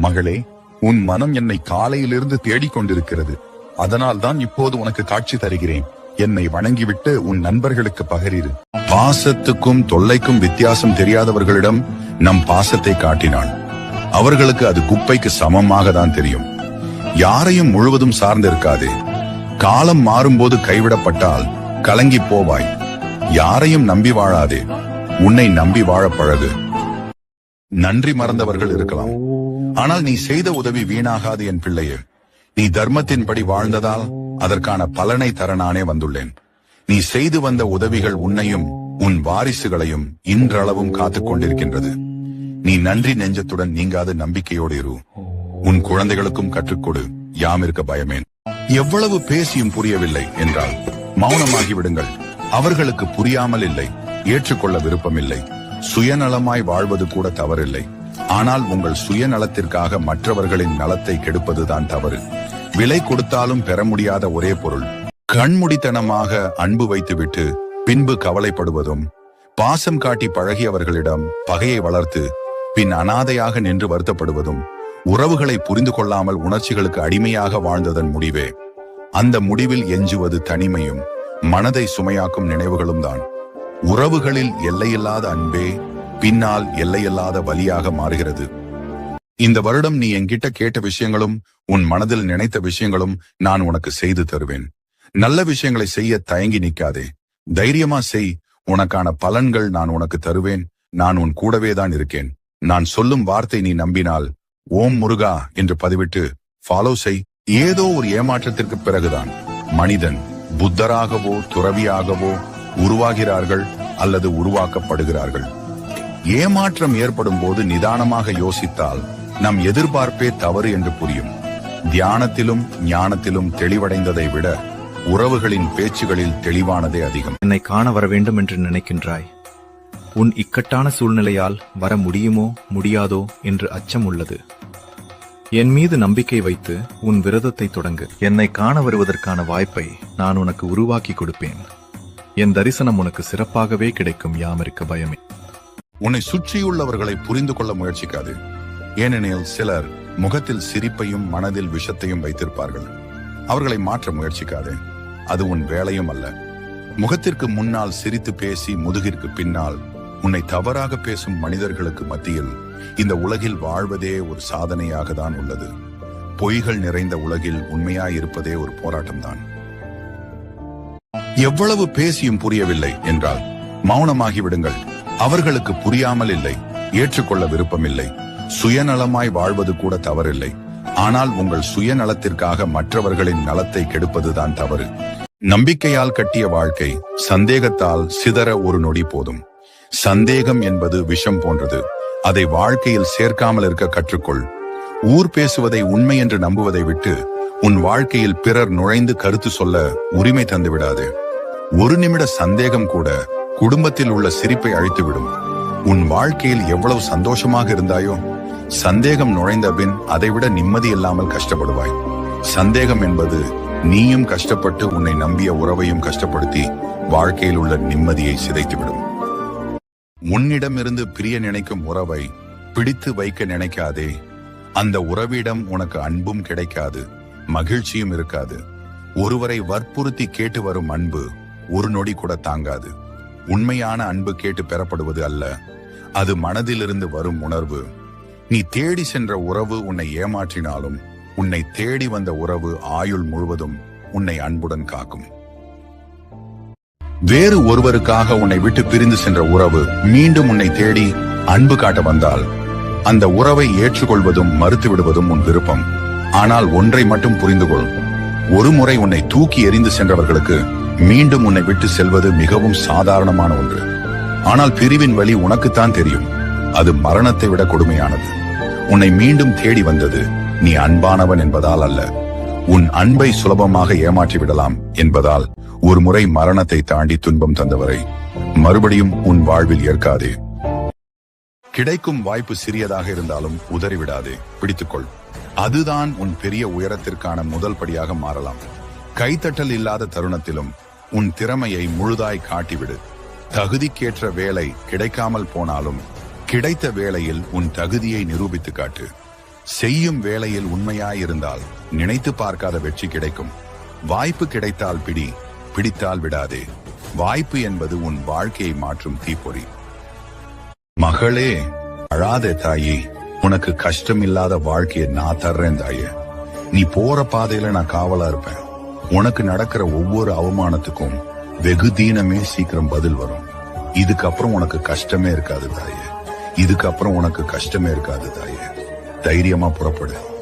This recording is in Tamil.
மகளே, உன் மனம் என்னை காலையிலிருந்து தேடிக் கொண்டிருக்கிறது. அதனால் தான் இப்போது உனக்கு காட்சி தருகிறேன். என்னை வணங்கிவிட்டு உன் நண்பர்களுக்கு பகரிரு. பாசத்துக்கும் தொல்லைக்கும் வித்தியாசம் தெரியாதவர்களிடம் நம் பாசத்தை காட்டினாள். அவர்களுக்கு அது குப்பைக்கு சமமாக தான் தெரியும். யாரையும் முழுவதும் சார்ந்திருக்காதே. காலம் மாறும்போது கைவிடப்பட்டால் கலங்கி போவாய். யாரையும் நம்பி வாழாதே. உன்னை நம்பி வாழ பழகு. நன்றி மறந்தவர்கள் இருக்கலாம், ஆனால் நீ செய்த உதவி வீணாகாது என் பிள்ளையே. நீ தர்மத்தின்படி வாழ்ந்ததால் அதற்கான பலனை தர நானே வந்துள்ளேன். நீ செய்து வந்த உதவிகள் உன்னையும் உன் வாரிசுகளையும் இன்றளவும் காத்துக் கொண்டிருக்கின்றது. நீ நன்றி நெஞ்சத்துடன் நீங்காத நம்பிக்கையோடு இரு. உன் குழந்தைகளுக்கும் கற்றுக்கொடு. யாம் இருக்க பயமேன். எவ்வளவு பேசியும் புரியவில்லை என்றால் மௌனமாகி விடுங்கள். அவர்களுக்கு புரியாமல் இல்லை, ஏற்றுக்கொள்ள விருப்பமில்லை. சுயநலமாய் வாழ்வது கூட தவறில்லை. ஆனால் உங்கள் சுயநலத்திற்காக மற்றவர்களின் நலத்தை கெடுப்பதுதான் தவறு. விலை கொடுத்தாலும் பெற முடியாத ஒரே பொருள். கண்முடித்தனமாக அன்பு வைத்துவிட்டு பின்பு கவலைப்படுவதும், பாசம் காட்டி பழகியவர்களிடம் பகையை வளர்த்து பின் அனாதையாக நின்று வருத்தப்படுவதும், உறவுகளை புரிந்து கொள்ளாமல் உணர்ச்சிகளுக்கு அடிமையாக வாழ்ந்ததன் முடிவே. அந்த முடிவில் எஞ்சுவது தனிமையும் மனதை சுமையாக்கும் நினைவுகளும் தான். உறவுகளில் எல்லையில்லாத அன்பே பின்னால் எல்லையில்லாத வலியாக மாறுகிறது. இந்த வருடம் நீ என்கிட்ட கேட்ட விஷயங்களும் உன் மனதில் நினைத்த விஷயங்களும் நான் உனக்கு செய்து தருவேன். நல்ல விஷயங்களை செய்ய தயங்கி நிற்காதே. தைரியமா செய். உனக்கான பலன்கள் நான் உனக்கு தருவேன். நான் உன் கூடவே தான் இருக்கேன். நான் சொல்லும் வார்த்தை நீ நம்பினால் ஓம் முருகா என்று பதிவிட்டு ஃபாலோ செய். ஏதோ ஒரு ஏமாற்றத்திற்கு பிறகுதான் மனிதன் புத்தராகவோ துறவியாகவோ உருவாகிறார்கள் அல்லது உருவாக்கப்படுகிறார்கள். ஏமாற்றம் ஏற்படும் போது நிதானமாக யோசித்தால் நம் எதிர்பார்ப்பே தவறு என்று புரியும். தியானத்திலும் ஞானத்திலும் தெளிவடைந்ததை விட உறவுகளின் பேச்சுகளில் தெளிவானதே அதிகம். என்னை காண வர வேண்டும் என்று நினைக்கின்றாய். உன் இக்கட்டான சூழ்நிலையால் வர முடியுமோ முடியாதோ என்று அச்சம் உள்ளது. என் மீது நம்பிக்கை வைத்து உன் விரதத்தை தொடங்கு. என்னை காண வருவதற்கான வாய்ப்பை நான் உனக்கு உருவாக்கி கொடுப்பேன். என் தரிசனம் உனக்கு சிறப்பாகவே கிடைக்கும். யாம் இருக்க பயமே. உன்னை சுற்றியுள்ளவர்களை புரிந்து கொள்ள முயற்சிக்காது. ஏனெனில் சிலர் முகத்தில் சிரிப்பையும் மனதில் விஷத்தையும் வைத்திருப்பார்கள். அவர்களை மாற்ற முயற்சிக்காதே. அது உன் வேலையும் அல்ல. முகத்திற்கு முன்னால் சிரித்து பேசி முதுகிற்கு பின்னால் உன்னை தவறாக பேசும் மனிதர்களுக்கு மத்தியில் இந்த உலகில் வாழ்வதே ஒரு சாதனையாக தான் உள்ளது. பொய்கள் நிறைந்த உலகில் உண்மையாயிருப்பதே ஒரு போராட்டம்தான். எவ்வளவு பேசியும் புரியவில்லை என்றால் மௌனமாகி விடுங்கள். அவர்களுக்கு புரியாமல் இல்லை, ஏற்றுக்கொள்ள விருப்பமில்லை. சுயநலமாய் வாழ்வது கூட தவறில்லை. ஆனால் உங்கள் சுயநலத்திற்காக மற்றவர்களின் நலத்தை கெடுப்பதுதான் தவறு. நம்பிக்கையால் கட்டிய வாழ்க்கை சந்தேகத்தால் சிதற ஒரு நொடி போதும். சந்தேகம் என்பது விஷம் போன்றது. அதை வாழ்க்கையில் சேர்க்காமல் இருக்க கற்றுக்கொள். ஊர் பேசுவதை உண்மை என்று நம்புவதை விட்டு உன் வாழ்க்கையில் பிறர் நுழைந்து கருத்து சொல்ல உரிமை தந்து விடாதே. ஒரு நிமிட சந்தேகம் கூட குடும்பத்தில் உள்ள சிரிப்பை அழித்துவிடும். உன் வாழ்க்கையில் எவ்வளவு சந்தோஷமாக இருந்தாயோ, சந்தேகம் நுழைந்த பின் அதைவிட நிம்மதி இல்லாமல் கஷ்டப்படுவாய். சந்தேகம் என்பது நீயும் கஷ்டப்பட்டு உன்னை நம்பிய உறவையும் கஷ்டப்படுத்தி வாழ்க்கையில் உள்ள நிம்மதியை சிதைத்துவிடும். உன்னிடமிருந்து பிரிய நினைக்கும் உறவை பிடித்து வைக்க நினைக்காதே. அந்த உறவிடம் உனக்கு அன்பும் கிடைக்காது, மகிழ்ச்சியும் இருக்காது. ஒருவரை வற்புறுத்தி கேட்டு வரும் அன்பு ஒரு நொடி கூட தாங்காது. உண்மையான அன்பு கேட்டு பெறப்படுவது அல்ல, அது மனதிலிருந்து வரும் உணர்வு. நீ தேடி சென்ற உறவு உன்னை ஏமாற்றினாலும் உன்னை தேடி வந்த உறவு ஆயுள் முழுவதும் உன்னை அன்புடன் காக்கும். வேறு ஒருவருக்காக உன்னை விட்டு பிரிந்து சென்ற உறவு மீண்டும் உன்னை தேடி அன்பு காட்ட வந்தால் அந்த உறவை ஏற்றுக்கொள்வதும் மறுத்து விடுவதும் உன் விருப்பம். ஆனால் ஒன்றை மட்டும் புரிந்து கொள். ஒரு முறை உன்னை தூக்கி எறிந்து சென்றவர்களுக்கு மீண்டும் உன்னை விட்டு செல்வது மிகவும் சாதாரணமான ஒன்று. ஆனால் பிரிவின் வழி உனக்குத்தான் தெரியும். அது மரணத்தை விட கொடுமையானது. உன்னை மீண்டும் தேடி வந்தது நீ அன்பானவன் என்பதால் அல்ல, உன் அன்பை சுலபமாக ஏமாற்றி விடலாம் என்பதால். ஒரு முறை மரணத்தை தாண்டி துன்பம் தந்தவரை மறுபடியும் உன் வாழ்வில் ஏற்காதே. கிடைக்கும் வாய்ப்பு சிறியதாக இருந்தாலும் உதறிவிடாதே, பிடித்துக்கொள். அதுதான் உன் பெரிய உயரத்திற்கான முதல் படியாக மாறலாம். கைத்தட்டல் இல்லாத தருணத்திலும் உன் திறமையை முழுதாய் காட்டிவிடு. தகுதிக்கேற்ற வேலை கிடைக்காமல் போனாலும் கிடைத்த வேளையில் உன் தகுதியை நிரூபித்து காட்டு. செய்யும் வேளையில் உண்மையாயிருந்தால் நினைத்து பார்க்காத வெற்றி கிடைக்கும். வாய்ப்பு கிடைத்தால் பிடி, பிடித்தால் விடாதே. வாய்ப்பு என்பது உன் வாழ்க்கையை மாற்றும் தீப்பொறி. மகளே, அழாதே தாயே. உனக்கு கஷ்டம் இல்லாத வாழ்க்கையை நான் தர்றேன் தாயே. நீ போற பாதையில நான் காவலா இருப்பேன். உனக்கு நடக்கிற ஒவ்வொரு அவமானத்துக்கும் வெகு தீனமே சீக்கிரம் பதில் வரும். இதுக்கப்புறம் உனக்கு கஷ்டமே இருக்காது தாயே. இதுக்கப்புறம் உனக்கு கஷ்டமே இருக்காது தாயே. தைரியமா புறப்படு.